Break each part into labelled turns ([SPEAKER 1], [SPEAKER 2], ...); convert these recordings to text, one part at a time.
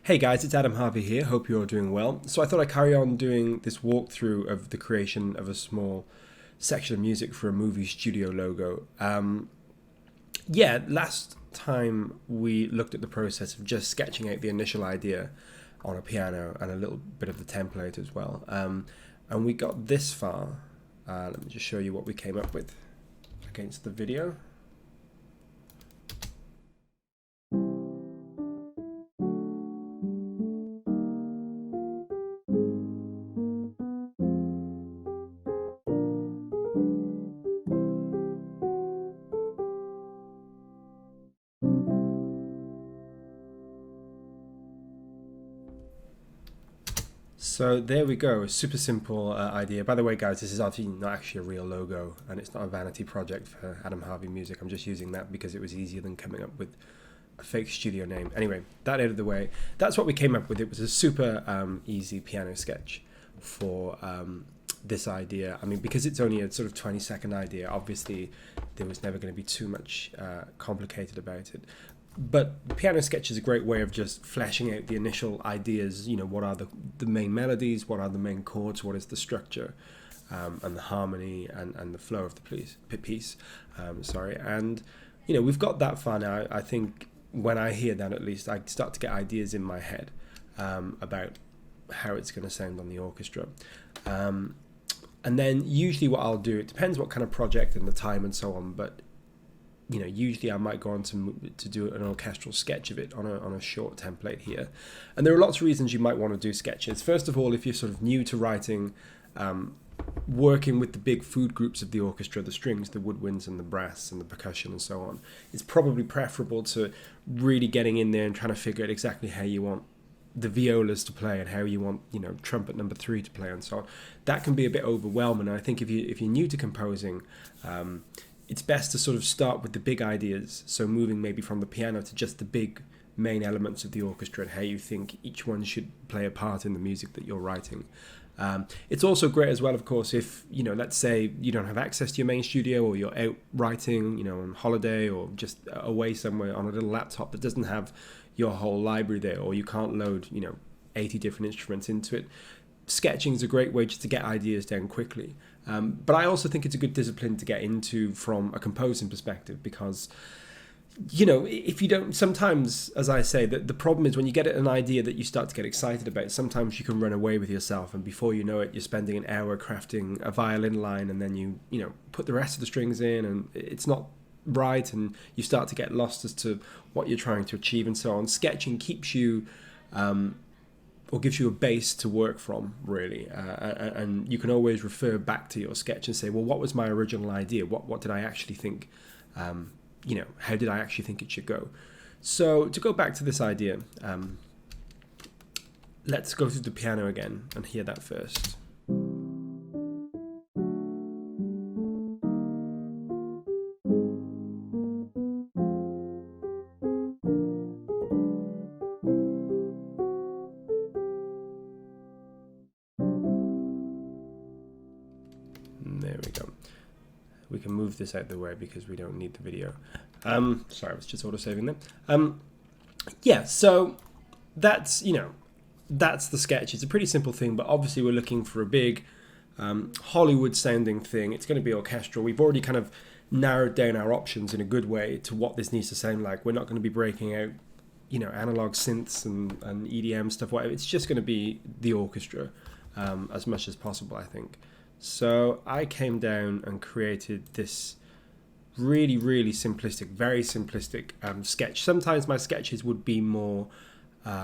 [SPEAKER 1] Hey guys, it's Adam Harvey here. Hope you're all doing well. So I thought I'd carry on doing this walkthrough of the creation of a small section of music for a movie studio logo. Last time we looked at the process of just sketching out the initial idea on a piano and a little bit of the template as well. And we got this far. Let me just show you what we came up with against the video. So there we go, a super simple idea. By the way, guys, this is obviously not actually a real logo, and it's not a vanity project for Adam Harvey Music. I'm just using that because it was easier than coming up with a fake studio name. Anyway, that out of the way, that's what we came up with. It was a super easy piano sketch for this idea. I mean, because it's only a sort of 20-second idea, obviously there was never going to be too much complicated about it. But the piano sketch is a great way of just fleshing out the initial ideas. You know, what are the main melodies, what are the main chords, what is the structure, and the harmony and the flow of the piece. And you know, we've got that far now. I think when I hear that, at least I start to get ideas in my head about how it's going to sound on the orchestra. And then usually what I'll do, it depends what kind of project and the time and so on, but you know, usually I might go on to do an orchestral sketch of it on a short template here. And there are lots of reasons you might want to do sketches. First of all, if you're sort of new to writing, working with the big food groups of the orchestra, the strings, the woodwinds and the brass and the percussion and so on, it's probably preferable to really getting in there and trying to figure out exactly how you want the violas to play and how you want, you know, trumpet number 3 to play and so on. That can be a bit overwhelming. And I think if you're new to composing, it's best to sort of start with the big ideas, so moving maybe from the piano to just the big main elements of the orchestra and how you think each one should play a part in the music that you're writing. It's also great as well, of course, if, you know, let's say you don't have access to your main studio, or you're out writing, you know, on holiday or just away somewhere on a little laptop that doesn't have your whole library there, or you can't load, you know, 80 different instruments into it. Sketching is a great way just to get ideas down quickly. But I also think it's a good discipline to get into from a composing perspective, because, you know, if you don't, sometimes, as I say, the problem is when you get an idea that you start to get excited about, sometimes you can run away with yourself, and before you know it, you're spending an hour crafting a violin line, and then you know, put the rest of the strings in, and it's not right, and you start to get lost as to what you're trying to achieve and so on. Sketching keeps you or gives you a base to work from, really, and you can always refer back to your sketch and say, well, what was my original idea? What did I actually think? You know, how did I actually think it should go? So to go back to this idea, let's go through the piano again and hear that first. There we go. We can move this out of the way because we don't need the video. Sorry, I was just auto-saving them. Yeah, so that's, you know, that's the sketch. It's a pretty simple thing, but obviously we're looking for a big Hollywood-sounding thing. It's going to be orchestral. We've already kind of narrowed down our options in a good way to what this needs to sound like. We're not going to be breaking out, you know, analog synths and EDM stuff, whatever. It's just going to be the orchestra as much as possible, I think. So I came down and created this really, really simplistic, very simplistic sketch. Sometimes my sketches would be more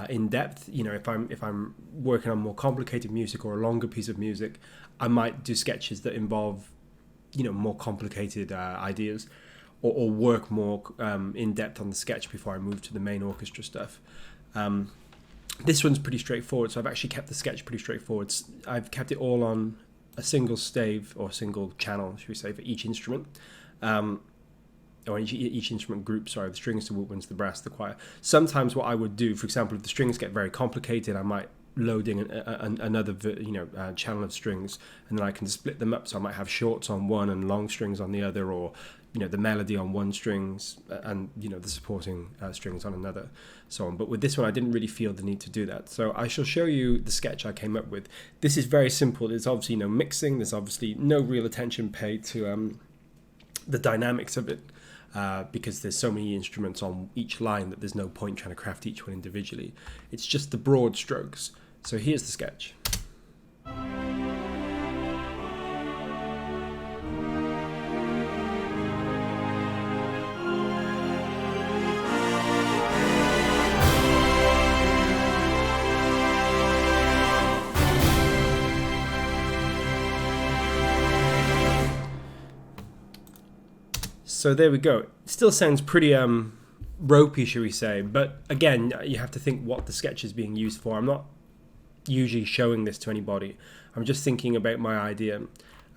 [SPEAKER 1] in depth. You know, if I'm working on more complicated music or a longer piece of music, I might do sketches that involve, you know, more complicated ideas, or work more in depth on the sketch before I move to the main orchestra stuff. This one's pretty straightforward, so I've actually kept the sketch pretty straightforward. I've kept it all on a single stave or single channel, should we say, for each instrument, or each instrument group. Sorry, the strings, the woodwinds, the brass, the choir. Sometimes what I would do, for example, if the strings get very complicated, I might load in another channel of strings, and then I can split them up. So I might have shorts on one and long strings on the other, or the melody on one strings and the supporting strings on another, so on. But with this one I didn't really feel the need to do that, so I shall show you the sketch I came up with. This is very simple. There's obviously no mixing, there's obviously no real attention paid to the dynamics of it, because there's so many instruments on each line that there's no point trying to craft each one individually. It's just the broad strokes. So here's the sketch. So there we go. It still sounds pretty ropey, shall we say, but again, you have to think what the sketch is being used for. I'm not usually showing this to anybody. I'm just thinking about my idea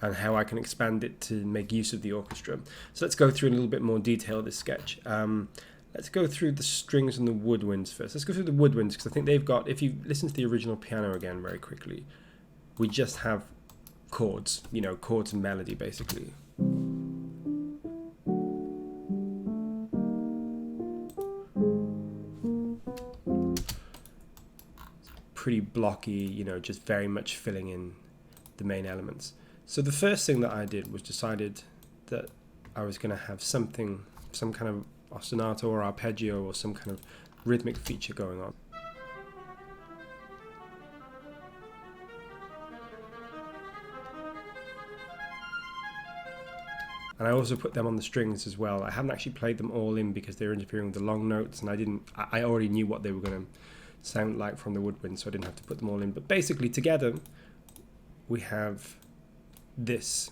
[SPEAKER 1] and how I can expand it to make use of the orchestra. So let's go through in a little bit more detail this sketch. Let's go through the strings and the woodwinds first. Let's go through the woodwinds, because I think they've got, if you listen to the original piano again very quickly, we just have chords, chords and melody basically. Pretty blocky, just very much filling in the main elements. So the first thing that I did was decided that I was going to have some kind of ostinato or arpeggio or some kind of rhythmic feature going on. And I also put them on the strings as well. I haven't actually played them all in because they were interfering with the long notes, and I already knew what they were going to sound like from the woodwind, so I didn't have to put them all in. But basically together we have this.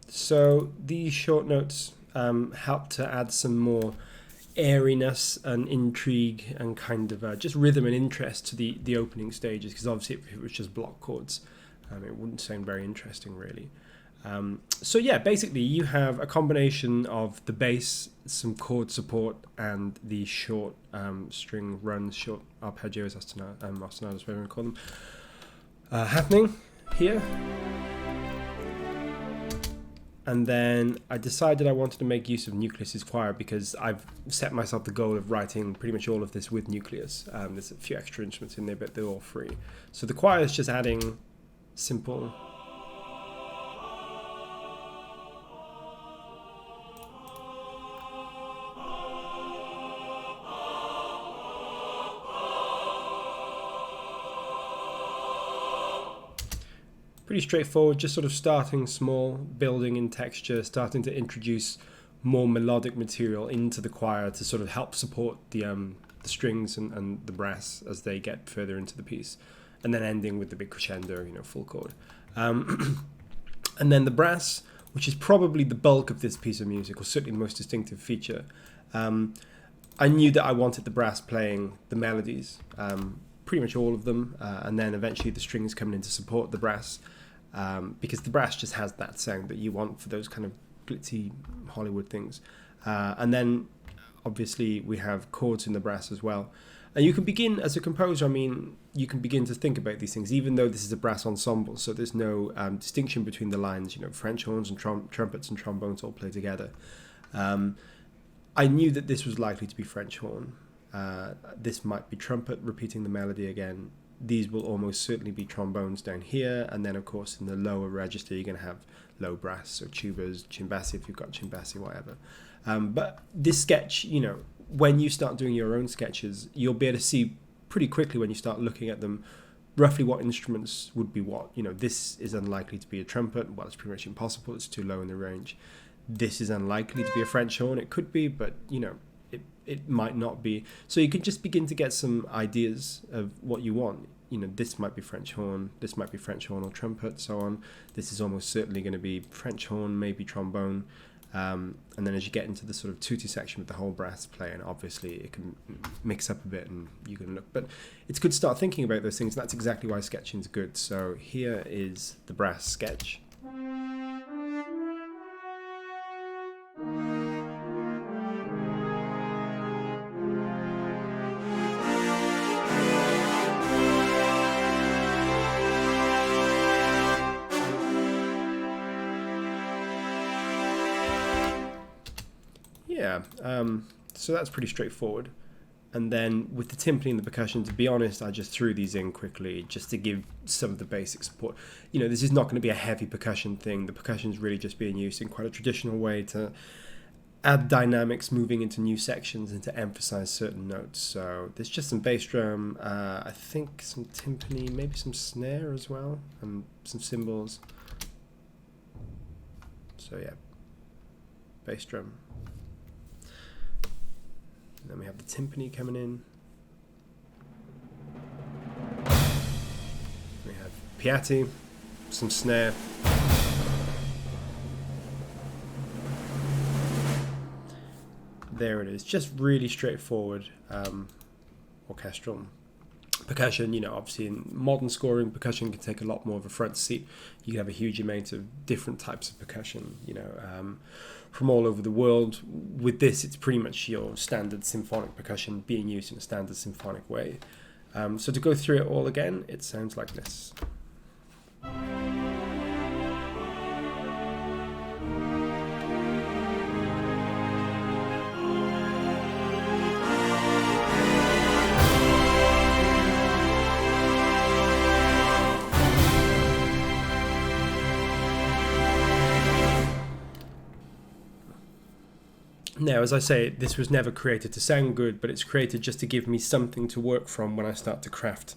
[SPEAKER 1] So these short notes help to add some more airiness and intrigue and kind of just rhythm and interest to the opening stages, because obviously if it was just block chords, it wouldn't sound very interesting really. So yeah, basically you have a combination of the bass, some chord support, and the short string runs, short arpeggios, ostinatos, whatever you want to call them, happening here. And then I decided I wanted to make use of Nucleus's choir, because I've set myself the goal of writing pretty much all of this with Nucleus. There's a few extra instruments in there, but they're all free. So the choir is just adding simple pretty straightforward, just sort of starting small, building in texture, starting to introduce more melodic material into the choir to sort of help support the strings and the brass as they get further into the piece, and then ending with the big crescendo, full chord. And then the brass, which is probably the bulk of this piece of music, or certainly the most distinctive feature. I knew that I wanted the brass playing the melodies, pretty much all of them, and then eventually the strings coming in to support the brass. Because the brass just has that sound that you want for those kind of glitzy Hollywood things. And then obviously we have chords in the brass as well. And you can begin, as a composer, you can begin to think about these things, even though this is a brass ensemble, so there's no distinction between the lines. French horns and trumpets and trombones all play together. I knew that this was likely to be French horn. This might be trumpet repeating the melody again. These will almost certainly be trombones down here, and then of course in the lower register you're going to have low brass, so tubas, cimbassi if you've got cimbassi, whatever. But this sketch, when you start doing your own sketches, you'll be able to see pretty quickly when you start looking at them roughly what instruments would be what. This is unlikely to be a trumpet. Well, it's pretty much impossible, it's too low in the range. This is unlikely to be a French horn. It could be, but it might not be. So you can just begin to get some ideas of what you want. This might be French horn, this might be French horn or trumpet, so on. This is almost certainly going to be French horn, maybe trombone. And then as you get into the sort of tutti section with the whole brass playing, obviously it can mix up a bit and you can look. But it's good to start thinking about those things. That's exactly why sketching is good. So here is the brass sketch. Yeah, so that's pretty straightforward. And then with the timpani and the percussion, to be honest, I just threw these in quickly just to give some of the basic support. You know, this is not going to be a heavy percussion thing. The percussion is really just being used in quite a traditional way to add dynamics, moving into new sections and to emphasize certain notes. So there's just some bass drum, I think some timpani, maybe some snare as well, and some cymbals. So yeah, bass drum. Then we have the timpani coming in. We have piatti, some snare. There it is, just really straightforward orchestral. Percussion, you know, obviously in modern scoring, percussion can take a lot more of a front seat. You can have a huge amount of different types of percussion, you know, from all over the world. With this, it's pretty much your standard symphonic percussion being used in a standard symphonic way. So to go through it all again, it sounds like this. Now, as I say, this was never created to sound good, but it's created just to give me something to work from when I start to craft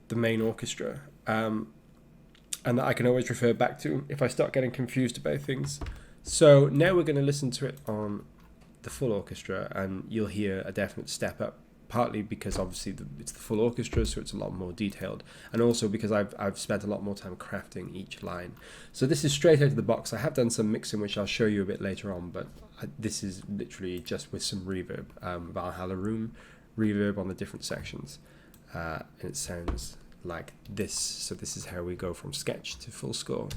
[SPEAKER 1] the main orchestra. And that I can always refer back to if I start getting confused about things. So now we're going to listen to it on the full orchestra, and you'll hear a definite step up, partly because obviously it's the full orchestra, so it's a lot more detailed, and also because I've spent a lot more time crafting each line. So this is straight out of the box. I have done some mixing, which I'll show you a bit later on, but this is literally just with some reverb, Valhalla room reverb on the different sections, and it sounds like this. So this is how we go from sketch to full score.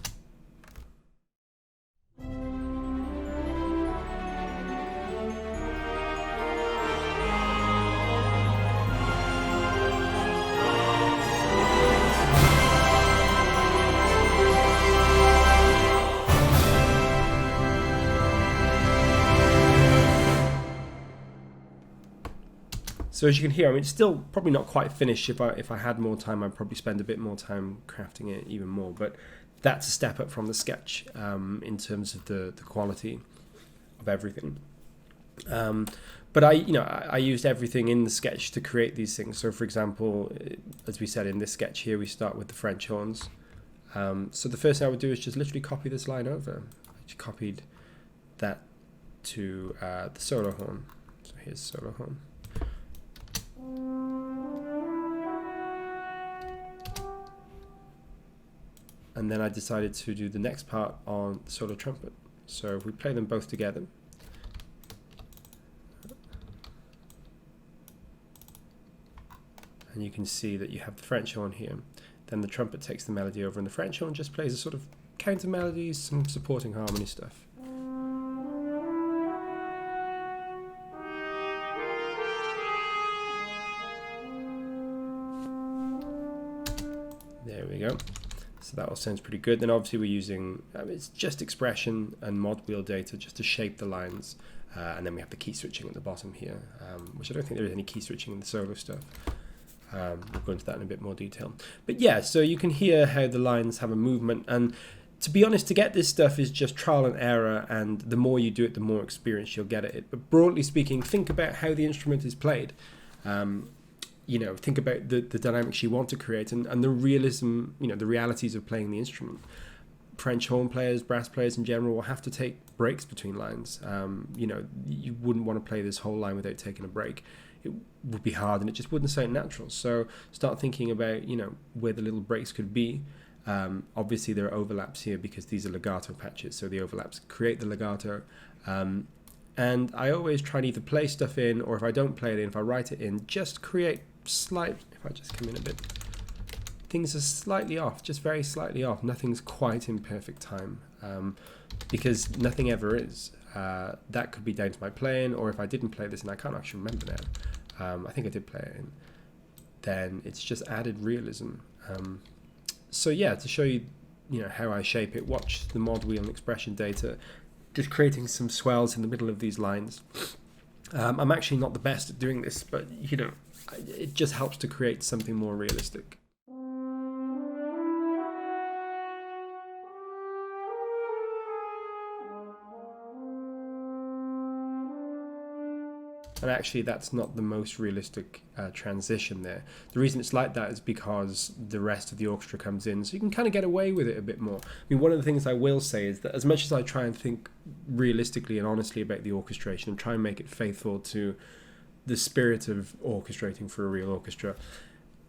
[SPEAKER 1] So as you can hear, I mean, it's still probably not quite finished. If I had more time, I'd probably spend a bit more time crafting it even more. But that's a step up from the sketch in terms of the quality of everything. But I used everything in the sketch to create these things. So for example, as we said in this sketch here, we start with the French horns. So the first thing I would do is just literally copy this line over. I just copied that to the solo horn. So here's solo horn. And then I decided to do the next part on the solo trumpet. So if we play them both together. And you can see that you have the French horn here. Then the trumpet takes the melody over and the French horn just plays a sort of counter melodies, some supporting harmony stuff. There we go. So that all sounds pretty good. Then obviously we're using, it's just expression and mod wheel data just to shape the lines. And then we have the key switching at the bottom here, which I don't think there is any key switching in the solo stuff. We'll go into that in a bit more detail. But yeah, so you can hear how the lines have a movement. And to be honest, to get this stuff is just trial and error. And the more you do it, the more experience you'll get at it. But broadly speaking, think about how the instrument is played. You know, think about the dynamics you want to create and the realism, you know, the realities of playing the instrument. French horn players, brass players in general will have to take breaks between lines. You know, you wouldn't want to play this whole line without taking a break. It would be hard and it just wouldn't sound natural. So start thinking about, you know, where the little breaks could be. Obviously there are overlaps here because these are legato patches, so the overlaps create the legato. And I always try and either play stuff in, or if I don't play it in, if I write it in, just create slight, if I just come in a bit, things are slightly off, just very slightly off. Nothing's quite in perfect time, because nothing ever is. That could be down to my playing, or if I didn't play this, and I can't actually remember now, I think I did play it in, then it's just added realism. So yeah, to show you, how I shape it, watch the mod wheel and expression data, just creating some swells in the middle of these lines. I'm actually not the best at doing this, but it just helps to create something more realistic. And actually that's not the most realistic transition there. The reason it's like that is because the rest of the orchestra comes in, so you can kind of get away with it a bit more. I mean, one of the things I will say is that as much as I try and think realistically and honestly about the orchestration and try and make it faithful to the spirit of orchestrating for a real orchestra,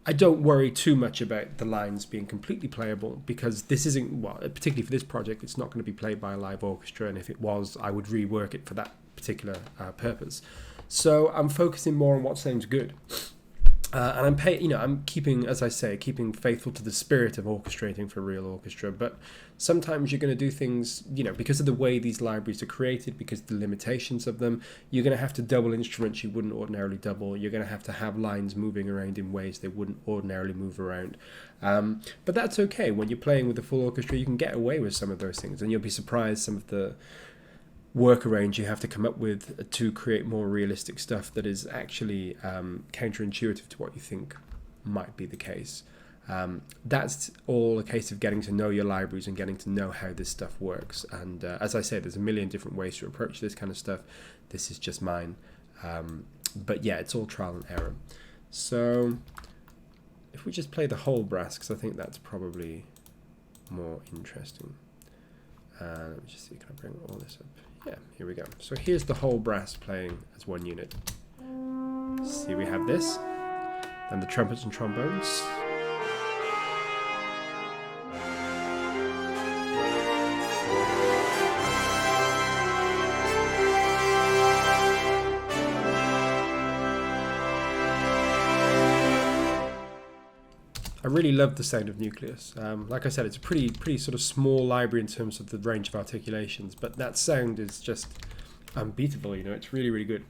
[SPEAKER 1] I don't worry too much about the lines being completely playable, because this isn't, well, particularly for this project, it's not going to be played by a live orchestra, and if it was, I would rework it for that particular purpose. So I'm focusing more on what sounds good, and I'm keeping, as I say, keeping faithful to the spirit of orchestrating for a real orchestra. But sometimes you're going to do things, because of the way these libraries are created, because of the limitations of them, you're going to have to double instruments you wouldn't ordinarily double. You're going to have lines moving around in ways they wouldn't ordinarily move around. But that's okay. When you're playing with a full orchestra, you can get away with some of those things, and you'll be surprised some of the workarounds you have to come up with to create more realistic stuff that is actually counterintuitive to what you think might be the case. That's all a case of getting to know your libraries and getting to know how this stuff works. And as I said, there's a million different ways to approach this kind of stuff. This is just mine. But yeah, it's all trial and error. So if we just play the whole brass, because I think that's probably more interesting. Let me just see, can I bring all this up? Yeah, here we go. So here's the whole brass playing as one unit. See, we have this, then the trumpets and trombones. I really love the sound of Nucleus. Like I said, it's a pretty sort of small library in terms of the range of articulations, but that sound is just unbeatable. It's really, really good.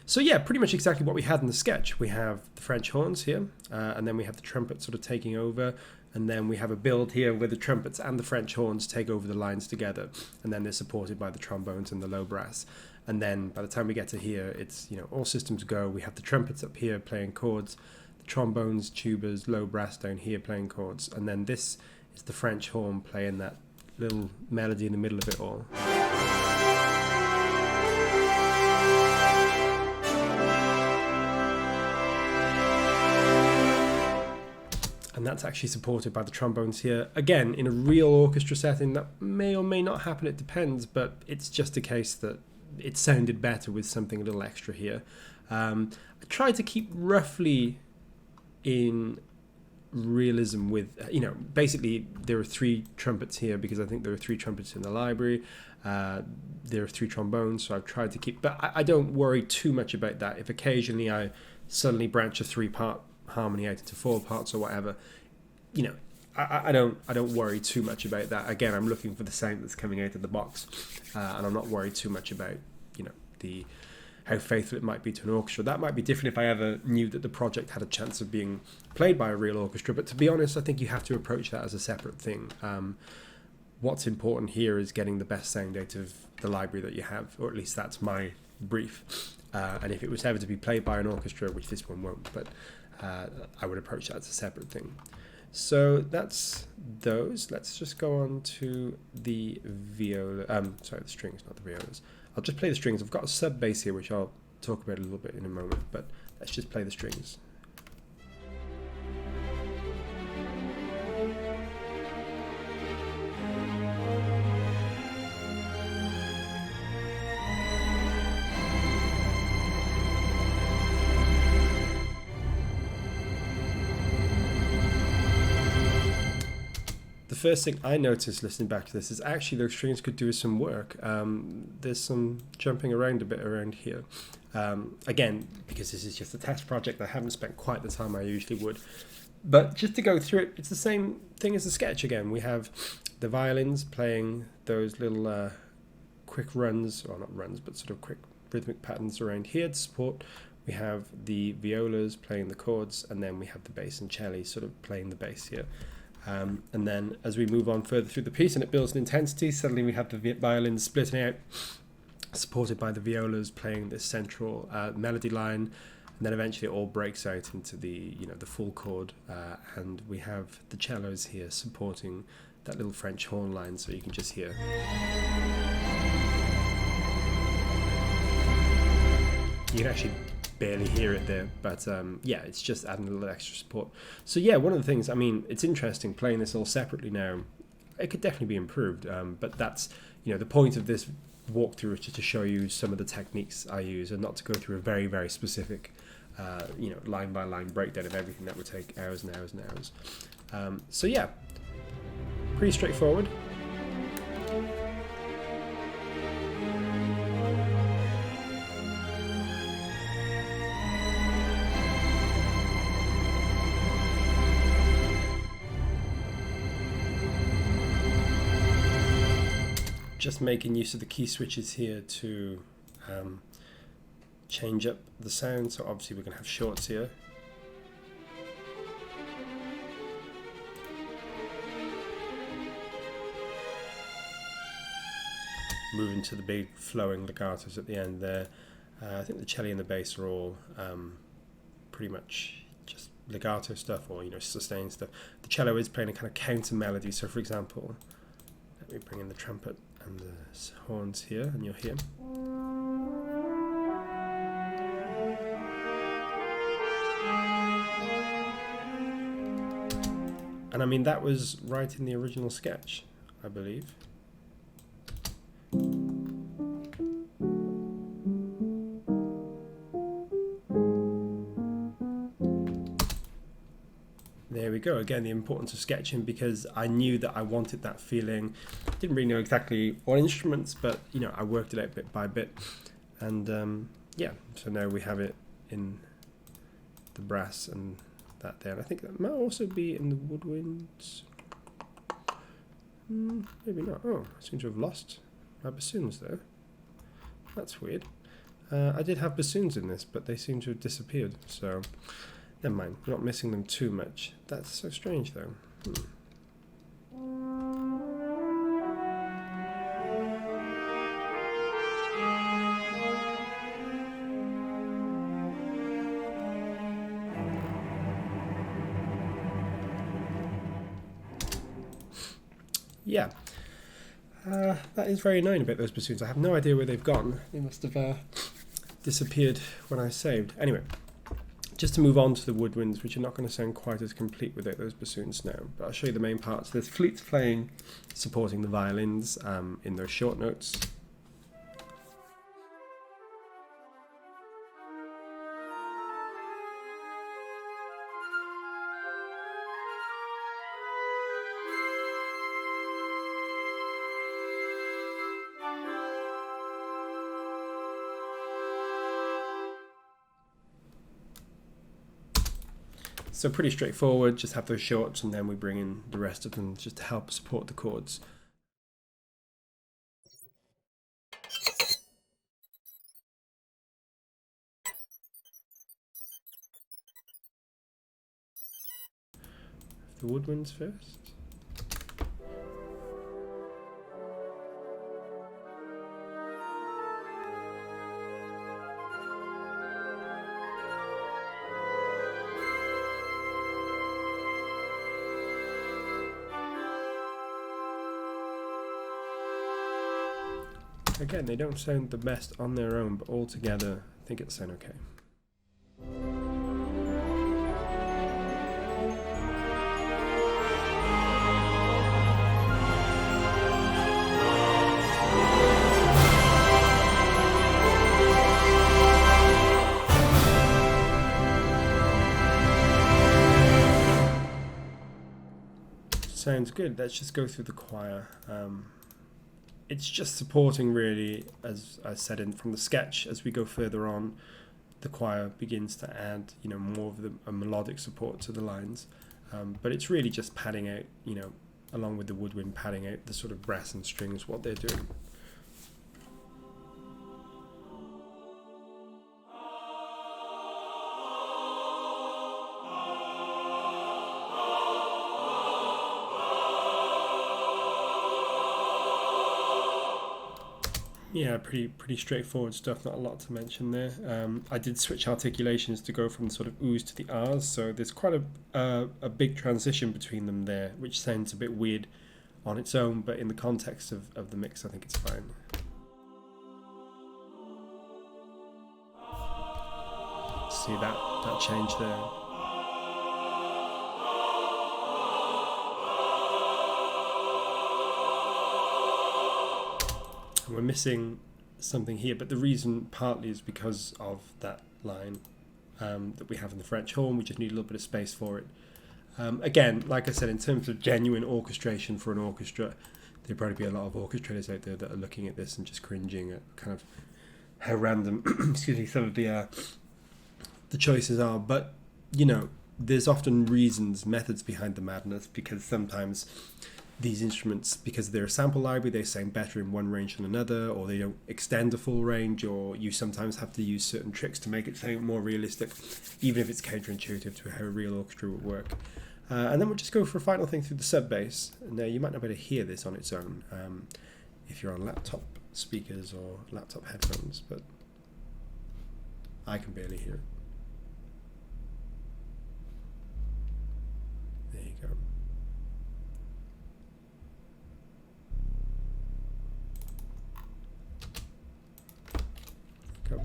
[SPEAKER 1] So yeah, pretty much exactly what we had in the sketch. We have the French horns here, and then we have the trumpet sort of taking over, and then we have a build here where the trumpets and the French horns take over the lines together, and then they're supported by the trombones and the low brass. And then by the time we get to here, it's all systems go. We have the trumpets up here playing chords, trombones, tubas, low brass down here playing chords, and then this is the French horn playing that little melody in the middle of it all. And that's actually supported by the trombones here. Again, in a real orchestra setting, that may or may not happen, it depends, but it's just a case that it sounded better with something a little extra here. I tried to keep roughly in realism with, basically there are 3 trumpets here because I think there are 3 trumpets in the library. There are 3 trombones, so I've tried to keep, but I don't worry too much about that. If occasionally I suddenly branch a 3-part harmony out into 4 parts or whatever, I don't worry too much about that. Again, I'm looking for the sound that's coming out of the box, and I'm not worried too much about, how faithful it might be to an orchestra. That might be different if I ever knew that the project had a chance of being played by a real orchestra, but to be honest, I think you have to approach that as a separate thing. What's important here is getting the best sound out of the library that you have, or at least that's my brief. And if it was ever to be played by an orchestra, which this one won't, but I would approach that as a separate thing. So that's those. Let's just go on to the viola. Sorry, the strings, not the violas. I'll just play the strings. I've got a sub bass here, which I'll talk about a little bit in a moment, but let's just play the strings. The first thing I noticed listening back to this is actually those strings could do some work. There's some jumping around a bit around here. Again, because this is just a test project, I haven't spent quite the time I usually would. But just to go through it, it's the same thing as the sketch again. We have the violins playing those little quick runs, or not runs, but sort of quick rhythmic patterns around here to support. We have the violas playing the chords, and then we have the bass and cello sort of playing the bass here. And then as we move on further through the piece and it builds in intensity, suddenly we have the violins splitting out, supported by the violas playing this central melody line, and then eventually it all breaks out into the the full chord, and we have the cellos here supporting that little French horn line, so you can just hear. You can actually barely hear it there, but yeah, it's just adding a little extra support. So yeah, one of the things, I mean, it's interesting playing this all separately now. It could definitely be improved, but that's the point of this walkthrough is just to show you some of the techniques I use, and not to go through a very, very specific line by line breakdown of everything. That would take hours and hours and hours. So yeah, pretty straightforward. Just making use of the key switches here to change up the sound. So obviously we're going to have shorts here. Moving to the big flowing legatos at the end there. I think the cello and the bass are all pretty much just legato stuff, or sustained stuff. The cello is playing a kind of counter melody. So for example, let me bring in the trumpet and the horns here, and you'll hear. And I mean, that was right in the original sketch, I believe. There we go. Again, the importance of sketching, because I knew that I wanted that feeling. Didn't really know exactly what instruments, but I worked it out bit by bit, and yeah. So now we have it in the brass and that there. And I think that might also be in the woodwinds. Maybe not. Oh, I seem to have lost my bassoons though. That's weird. I did have bassoons in this, but they seem to have disappeared. So. Never mind, we're not missing them too much. That's so strange though. Yeah. That is very annoying about those bassoons. I have no idea where they've gone. They must have disappeared when I saved. Anyway. Just to move on to the woodwinds, which are not going to sound quite as complete without those bassoons now, but I'll show you the main parts. There's flutes playing, supporting the violins in those short notes. So pretty straightforward, just have those shorts and then we bring in the rest of them just to help support the chords. The woodwinds first. Again, they don't sound the best on their own, but all together, I think it'll sound okay. Sounds good. Let's just go through the choir. It's just supporting really, as I said from the sketch. As we go further on, the choir begins to add, more of a melodic support to the lines. But it's really just padding out, along with the woodwind, padding out the sort of brass and strings, what they're doing. Yeah, pretty straightforward stuff, not a lot to mention there. I did switch articulations to go from the sort of oohs to the ahs, so there's quite a big transition between them there, which sounds a bit weird on its own, but in the context of the mix, I think it's fine. See that change there. We're missing something here, but the reason partly is because of that line that we have in the French horn. We just need a little bit of space for it. Again, like I said, in terms of genuine orchestration for an orchestra, there'll probably be a lot of orchestrators out there that are looking at this and just cringing at kind of how random excuse me, some of the choices are. But there's often methods behind the madness, because sometimes these instruments, because they're a sample library, they sound better in one range than another, or they don't extend the full range, or you sometimes have to use certain tricks to make it sound more realistic, even if it's counterintuitive to how a real orchestra would work. And then we'll just go for a final thing through the sub bass. Now, you might not be able to hear this on its own if you're on laptop speakers or laptop headphones, but I can barely hear it. There you go.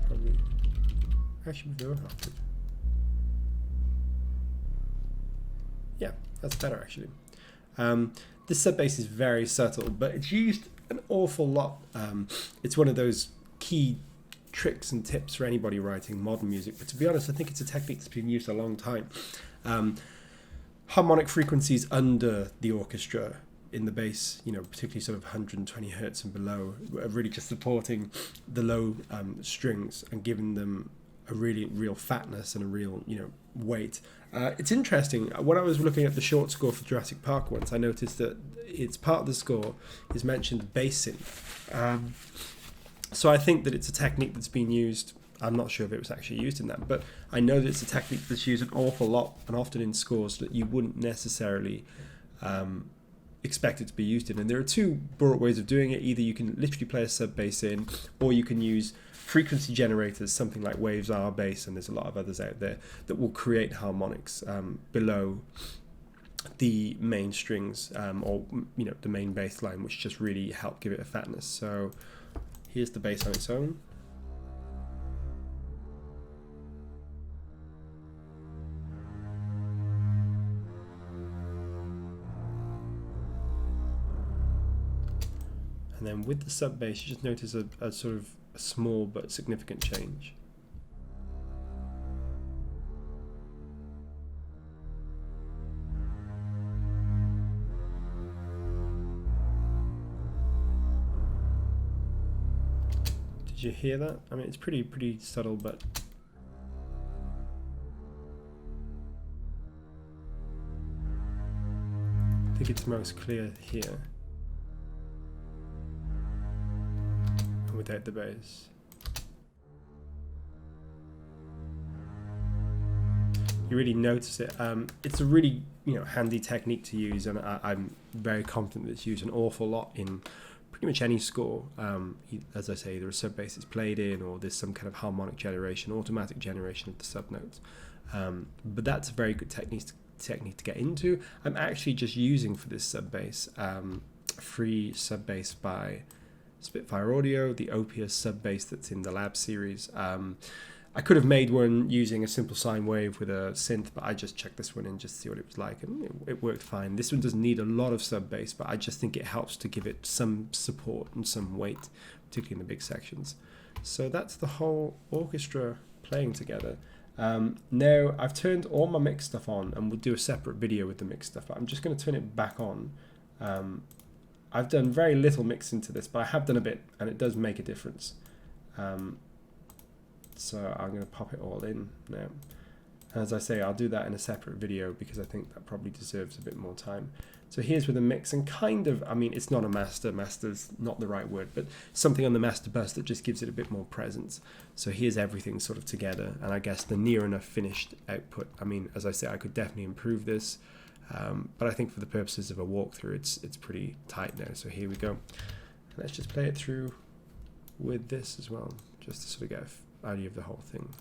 [SPEAKER 1] Probably. Actually, no, after. Yeah, that's better actually. This sub bass is very subtle, but it's used an awful lot. It's one of those key tricks and tips for anybody writing modern music. But to be honest, I think it's a technique that's been used a long time. Harmonic frequencies under the orchestra in the bass, particularly sort of 120 hertz and below, are really just supporting the low strings and giving them a really real fatness and a real weight. It's interesting. When I was looking at the short score for Jurassic Park once, I noticed that it's part of the score is mentioned bass synth. So I think that it's a technique that's been used. I'm not sure if it was actually used in that, but I know that it's a technique that's used an awful lot and often in scores that you wouldn't necessarily expect it to be used in. And there are two broad ways of doing it. Either you can literally play a sub bass in, or you can use frequency generators, something like Waves R bass, and there's a lot of others out there that will create harmonics below the main strings, or the main bass line, which just really help give it a fatness. So here's the bass on its own. And then with the sub bass, you just notice a sort of a small but significant change. Did you hear that? I mean, it's pretty subtle, but I think it's most clear here. Without the bass. You really notice it. It's a really handy technique to use, and I'm very confident that it's used an awful lot in pretty much any score. As I say, either a sub bass is played in, or there's some kind of harmonic generation, automatic generation of the sub notes. But that's a very good technique to get into. I'm actually just using for this sub bass free sub bass by Spitfire Audio, the Opus sub bass that's in the Lab series. I could have made one using a simple sine wave with a synth, but I just checked this one in just to see what it was like, and it worked fine. This one doesn't need a lot of sub bass, but I just think it helps to give it some support and some weight, particularly in the big sections. So that's the whole orchestra playing together. Now I've turned all my mix stuff on, and we'll do a separate video with the mix stuff, but I'm just going to turn it back on. I've done very little mix into this, but I have done a bit, and it does make a difference. So I'm going to pop it all in now. As I say, I'll do that in a separate video because I think that probably deserves a bit more time. So here's with the mix, and kind of, I mean, it's not a master's not the right word, but something on the master bus that just gives it a bit more presence. So here's everything sort of together, and I guess the near enough finished output. I mean, as I say, I could definitely improve this, but I think for the purposes of a walkthrough, it's pretty tight now. So here we go. Let's just play it through with this as well, just to sort of get an idea of the whole thing.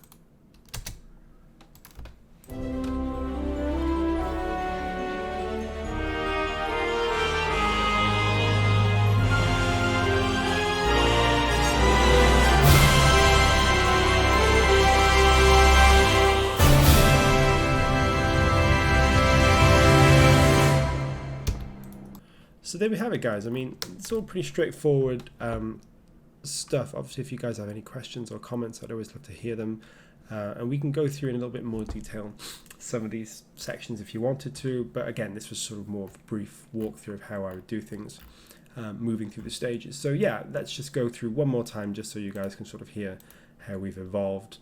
[SPEAKER 1] So there we have it, guys. I mean, it's all pretty straightforward stuff. Obviously, if you guys have any questions or comments, I'd always love to hear them. And we can go through in a little bit more detail some of these sections if you wanted to. But again, this was sort of more of a brief walkthrough of how I would do things moving through the stages. So yeah, let's just go through one more time just so you guys can sort of hear how we've evolved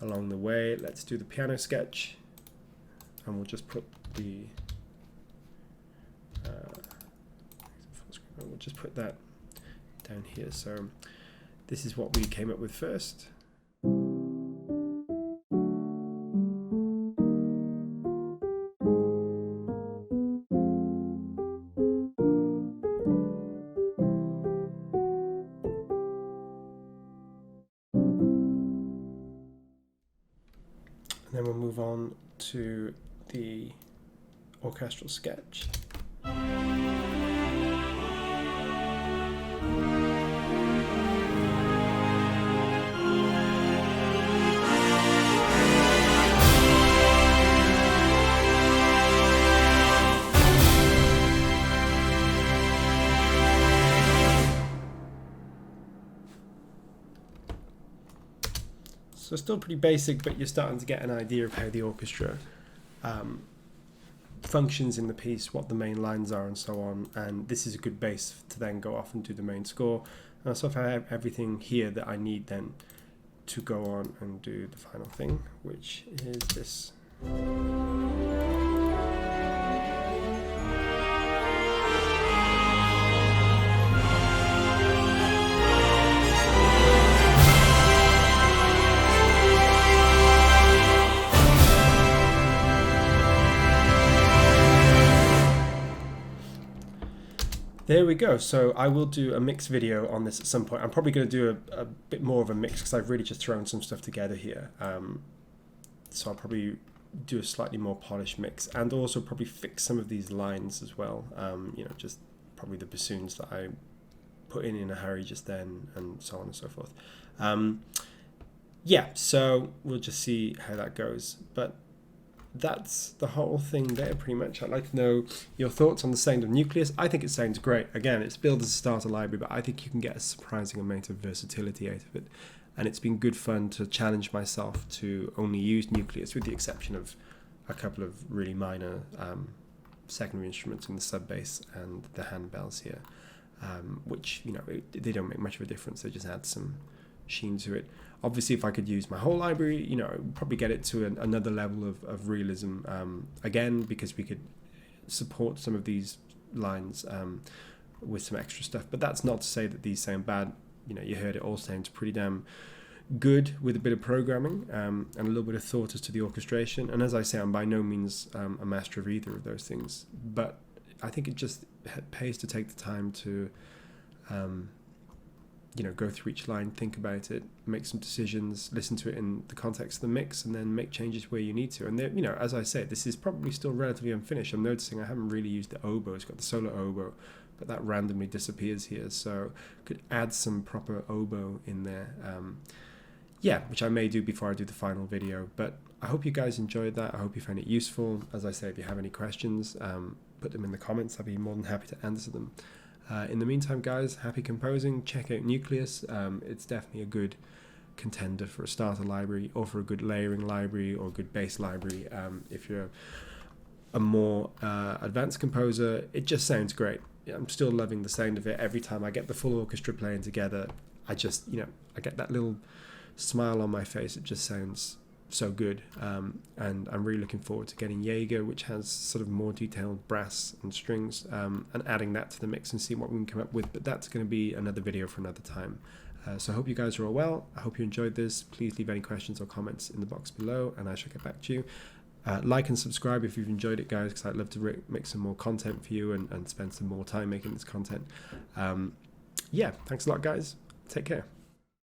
[SPEAKER 1] along the way. Let's do the piano sketch, and we'll just put the we'll just put that down here. So this is what we came up with first. And then we'll move on to the orchestral sketch. So still pretty basic, but you're starting to get an idea of how the orchestra functions in the piece, what the main lines are and so on, and this is a good base to then go off and do the main score. And I sort of have everything here that I need then to go on and do the final thing, which is this. There we go. So I will do a mix video on this at some point. I'm probably going to do a bit more of a mix because I've really just thrown some stuff together here. So I'll probably do a slightly more polished mix, and also probably fix some of these lines as well. You know, just probably the bassoons that I put in a hurry just then, and so on and so forth. Yeah, so we'll just see how that goes. But that's the whole thing there, pretty much. I'd like to know your thoughts on the sound of Nucleus. I think it sounds great. Again, it's built as a starter library, but I think you can get a surprising amount of versatility out of it. And it's been good fun to challenge myself to only use Nucleus, with the exception of a couple of really minor secondary instruments in the sub bass and the handbells here, which, you know, they don't make much of a difference. They just add some sheen to it. Obviously, if I could use my whole library, you know, probably get it to another level of realism again, because we could support some of these lines with some extra stuff. But that's not to say that these sound bad. You know, you heard it all sounds pretty damn good with a bit of programming and a little bit of thought as to the orchestration. And as I say, I'm by no means a master of either of those things, but I think it just pays to take the time to you know, go through each line, think about it, make some decisions, listen to it in the context of the mix, and then make changes where you need to. And you know, as I say, this is probably still relatively unfinished. I'm noticing I haven't really used the oboe. It's got the solo oboe, but that randomly disappears here, so could add some proper oboe in there. Yeah, which I may do before I do the final video. But I hope you guys enjoyed that. I hope you found it useful. As I say, if you have any questions, put them in the comments. I'd be more than happy to answer them. In the meantime, guys, happy composing. Check out Nucleus. It's definitely a good contender for a starter library, or for a good layering library, or a good bass library. If you're a more advanced composer, it just sounds great. I'm still loving the sound of it. Every time I get the full orchestra playing together, I just, I get that little smile on my face. It just sounds so good. And I'm really looking forward to getting Jaeger, which has sort of more detailed brass and strings, and adding that to the mix and see what we can come up with. But that's going to be another video for another time. So I hope you guys are all well. I hope you enjoyed this. Please leave any questions or comments in the box below, and I shall get back to you. Like and subscribe if you've enjoyed it, guys, because I'd love to make some more content for you and spend some more time making this content. Yeah, thanks a lot, guys. Take care.